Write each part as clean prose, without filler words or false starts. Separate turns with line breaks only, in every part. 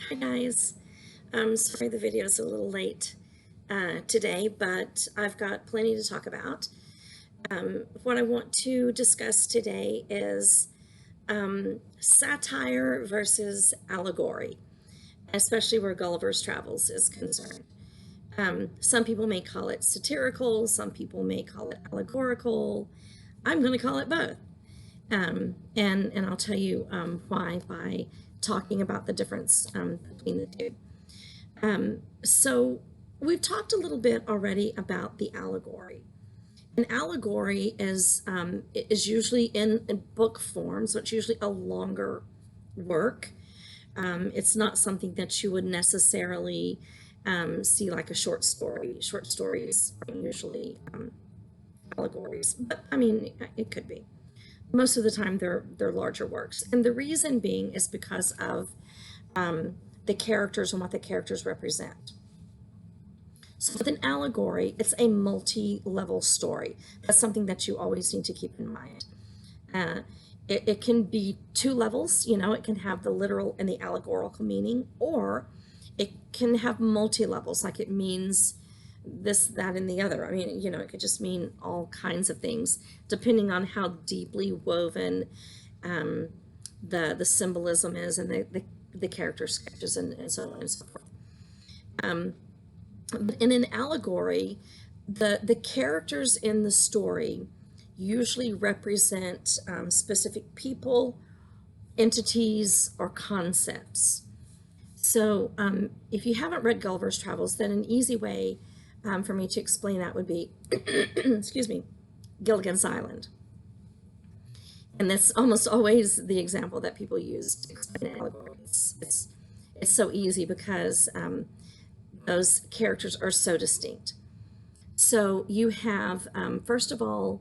Hi guys. Sorry the video is a little late today, but I've got plenty to talk about. What I want to discuss today is satire versus allegory, especially where Gulliver's Travels is concerned. Some people may call it satirical, some people may call it allegorical. I'm going to call it both. And I'll tell you why by talking about the difference between the two. So we've talked a little bit already about the allegory. An allegory is usually in book form, so it's usually a longer work. It's not something that you would necessarily see like a short story. Short stories are usually allegories, but I mean, it could be. Most of the time, they're larger works, and the reason being is because of the characters and what the characters represent. So with an allegory, it's a multi-level story. That's something that you always need to keep in mind. It can be two levels, it can have the literal and the allegorical meaning, or it can have multi-levels, like it means this, that, and the other. I mean, it could just mean all kinds of things, depending on how deeply woven the symbolism is and the character sketches and so on and so forth. In an allegory, the characters in the story usually represent specific people, entities, or concepts. So if you haven't read Gulliver's Travels, then an easy way for me to explain that would be, excuse me, Gilligan's Island. And that's almost always the example that people use to explain allegories. It's so easy because those characters are so distinct. So you have, first of all,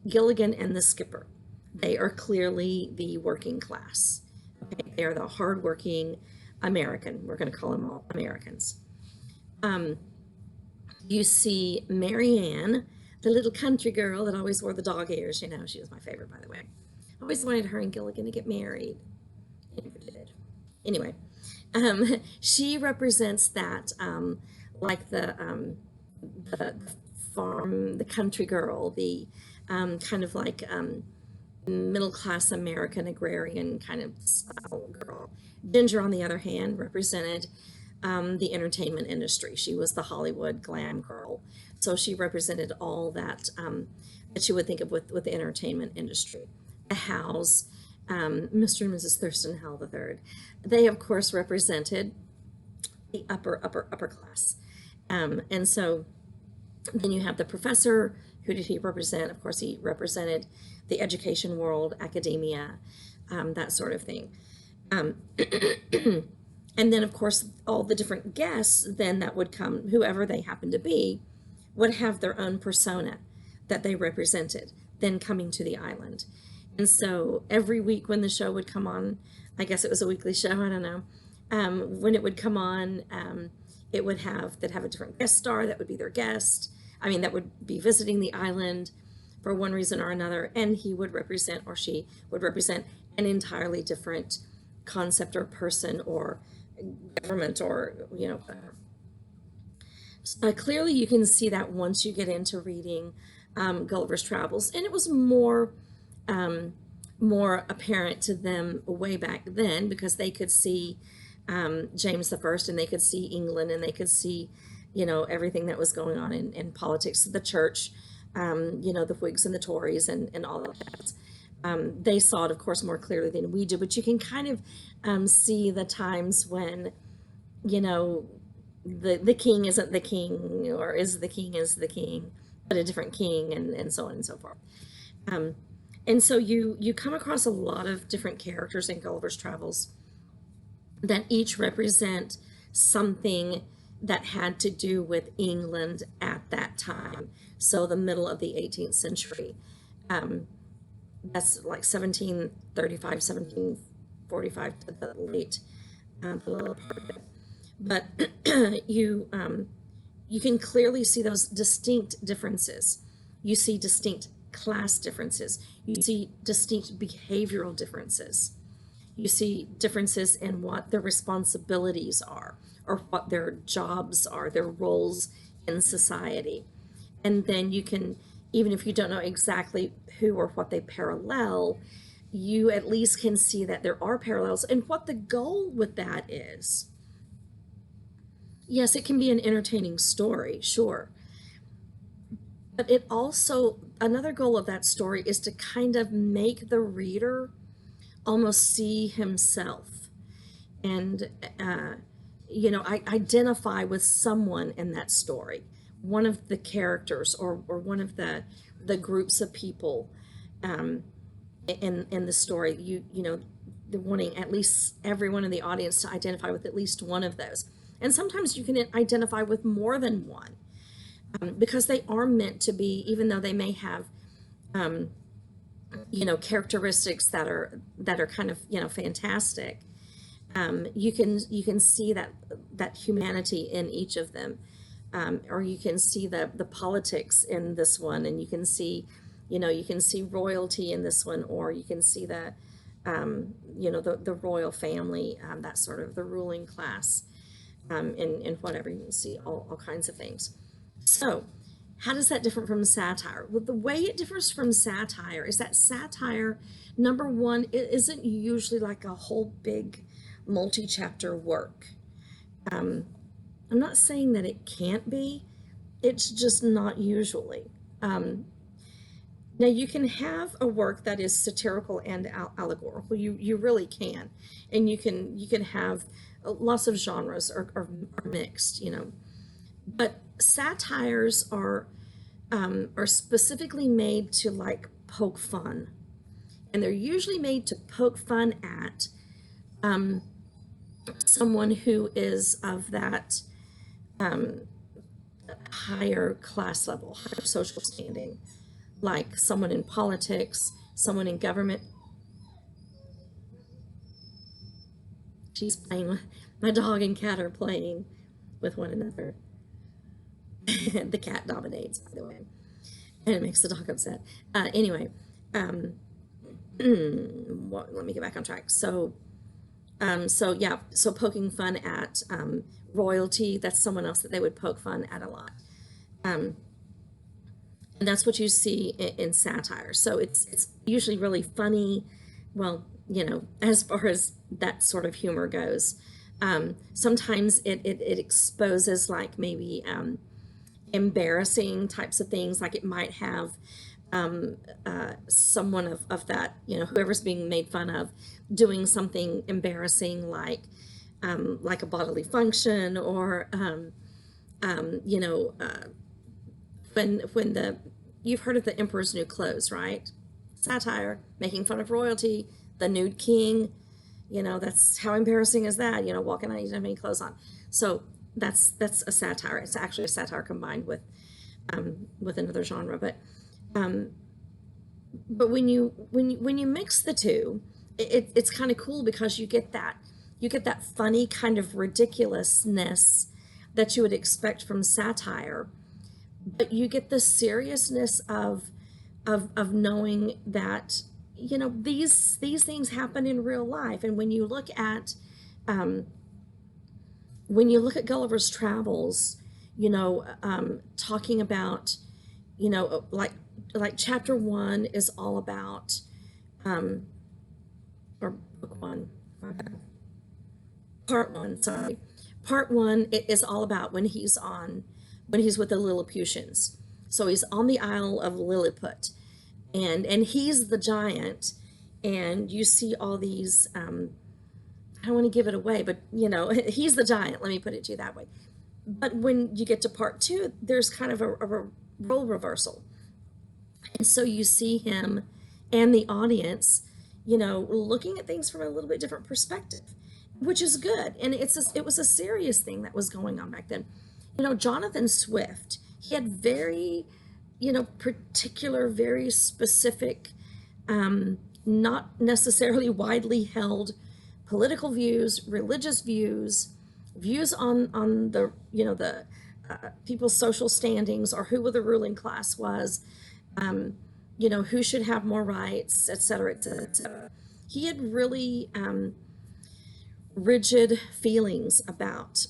Gilligan and the skipper. They are clearly the working class. Okay? They are the hardworking American. We're going to call them all Americans. You see Marianne, the little country girl that always wore the dog ears. She was my favorite, by the way. I always wanted her and Gilligan to get married. They never did. Anyway, she represents that, like the farm, the country girl, the kind of like middle-class American agrarian kind of style girl. Ginger, on the other hand, represented the entertainment industry. She was the Hollywood glam girl. So she represented all that that you would think of with the entertainment industry. The Howes, Mr. and Mrs. Thurston Howell III, they of course represented the upper class. And so then you have the professor. Who did he represent? Of course, he represented the education world, academia, that sort of thing. And then, of course, all the different guests then that would come, whoever they happen to be, would have their own persona that they represented, then coming to the island. And so every week when the show would come on, I guess it was a weekly show, I don't know, when it would come on, they'd have a different guest star that would be their guest. I mean, that would be visiting the island for one reason or another, and he would represent, or she would represent, an entirely different concept or person or government or clearly you can see that once you get into reading Gulliver's Travels, and it was more apparent to them way back then because they could see James the First, and they could see England, and they could see everything that was going on in politics, the church, the Whigs and the Tories and all of that. They saw it, of course, more clearly than we do, but you can kind of see the times when, the king isn't the king, or is the king, but a different king, and so on and so forth. And so you come across a lot of different characters in Gulliver's Travels that each represent something that had to do with England at that time. So the middle of the 18th century. That's like 1735, 1745 to the late part of it. But you can clearly see those distinct differences. You see distinct class differences. You see distinct behavioral differences. You see differences in what their responsibilities are, or what their jobs are, their roles in society. And then you can, even if you don't know exactly who or what they parallel, you at least can see that there are parallels and what the goal with that is. Yes, it can be an entertaining story, sure. But it also, another goal of that story is to kind of make the reader almost see himself and, I identify with someone in that story, one of the characters, or one of the groups of people in the story. The wanting at least everyone in the audience to identify with at least one of those. And sometimes you can identify with more than one, because they are meant to be, even though they may have characteristics that are kind of fantastic. You can see that humanity in each of them, or you can see the politics in this one, and you can see royalty in this one, or you can see the royal family, that sort of the ruling class, in whatever. You can see all kinds of things. So, how does that differ from satire? Well, the way it differs from satire is that satire, number one, it isn't usually like a whole big multi-chapter work. I'm not saying that it can't be, it's just not usually. Now, you can have a work that is satirical and allegorical. You really can, and you can have lots of genres are mixed. But satires are specifically made to like poke fun, and they're usually made to poke fun at someone who is of that higher class level, higher social standing, like someone in politics, someone in government. She's playing with my dog and cat are playing with one another. The cat dominates, by the way, and it makes the dog upset. Anyway, let me get back on track. So poking fun at royalty, that's someone else that they would poke fun at a lot. And that's what you see in satire. So it's usually really funny. Well, as far as that sort of humor goes, sometimes it exposes like maybe embarrassing types of things. Like it might have someone of that, whoever's being made fun of, doing something embarrassing, like a bodily function, or when you've heard of the Emperor's New Clothes, right? Satire, making fun of royalty, the nude king. That's how embarrassing is that? Walking out, you don't have any clothes on. So that's a satire. It's actually a satire combined with another genre. But when you mix the two, it's kind of cool, because you get that funny kind of ridiculousness that you would expect from satire, but you get the seriousness of knowing that these things happen in real life. And when you look at Gulliver's Travels, talking about, like chapter one is all about, or book one, part one, sorry. Part one, it is all about when he's with the Lilliputians. So he's on the Isle of Lilliput, and he's the giant, and you see all these, I don't want to give it away, but he's the giant, let me put it to you that way. But when you get to part two, there's kind of a role reversal. And so you see him and the audience, looking at things from a little bit different perspective, which is good. And it was a serious thing that was going on back then. Jonathan Swift, he had very, particular, very specific, not necessarily widely held political views, religious views on the, the people's social standings, or who the ruling class was, who should have more rights, et cetera, et cetera, et cetera. he had really rigid feelings about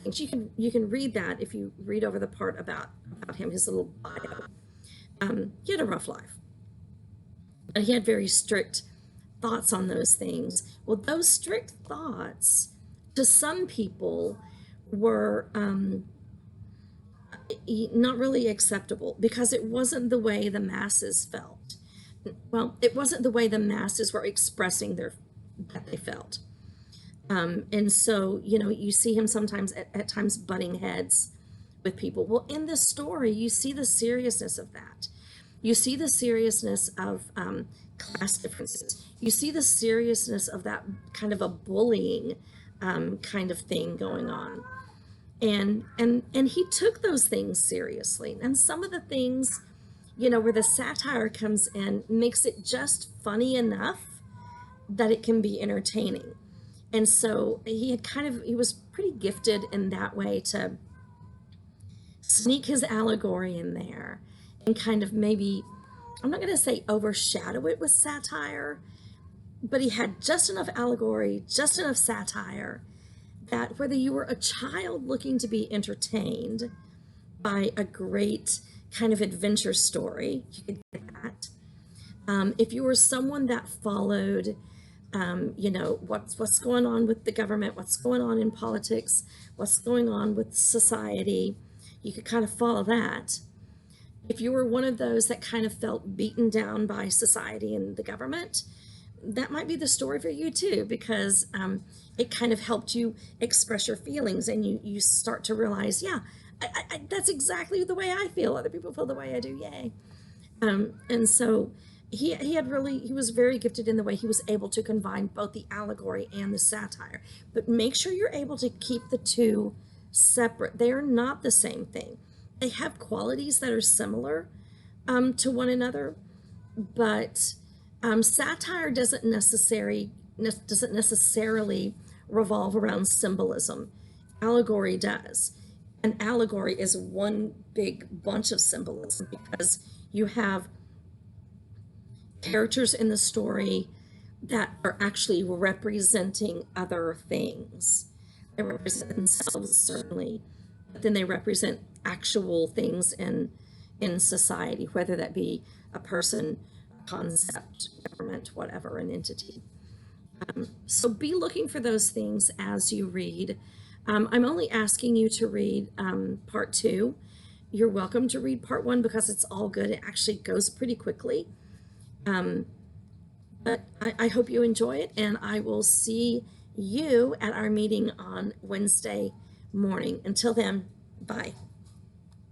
things. You can read that if you read over the part about him, his little bio. He had a rough life, but he had very strict thoughts on those things. Well, those strict thoughts to some people were not really acceptable because it wasn't the way the masses felt. Well, it wasn't the way the masses were expressing that they felt. And so, you see him sometimes at times butting heads with people. Well, in this story, you see the seriousness of that. You see the seriousness of class differences. You see the seriousness of that kind of a bullying kind of thing going on. And he took those things seriously. And some of the things, where the satire comes in, makes it just funny enough that it can be entertaining. And so he was pretty gifted in that way to sneak his allegory in there and kind of maybe, I'm not going to say overshadow it with satire, but he had just enough allegory, just enough satire that whether you were a child looking to be entertained by a great kind of adventure story, you could get that. If you were someone that followed, what's going on with the government, what's going on in politics, what's going on with society, you could kind of follow that. If you were one of those that kind of felt beaten down by society and the government, that might be the story for you too, because it kind of helped you express your feelings, and you start to realize, yeah, that's exactly the way I feel. Other people feel the way I do. Yay. And so he was very gifted in the way he was able to combine both the allegory and the satire. But make sure you're able to keep the two separate. They are not the same thing. They have qualities that are similar to one another, but satire doesn't necessarily revolve around symbolism. Allegory does. And allegory is one big bunch of symbolism, because you have characters in the story that are actually representing other things. They represent themselves, certainly, but then they represent actual things in society, whether that be a person, a concept, government, whatever, an entity. So be looking for those things as you read. I'm only asking you to read part 2. You're welcome to read part 1 because it's all good. It actually goes pretty quickly. But I hope you enjoy it, and I will see you at our meeting on Wednesday morning. Until then, bye.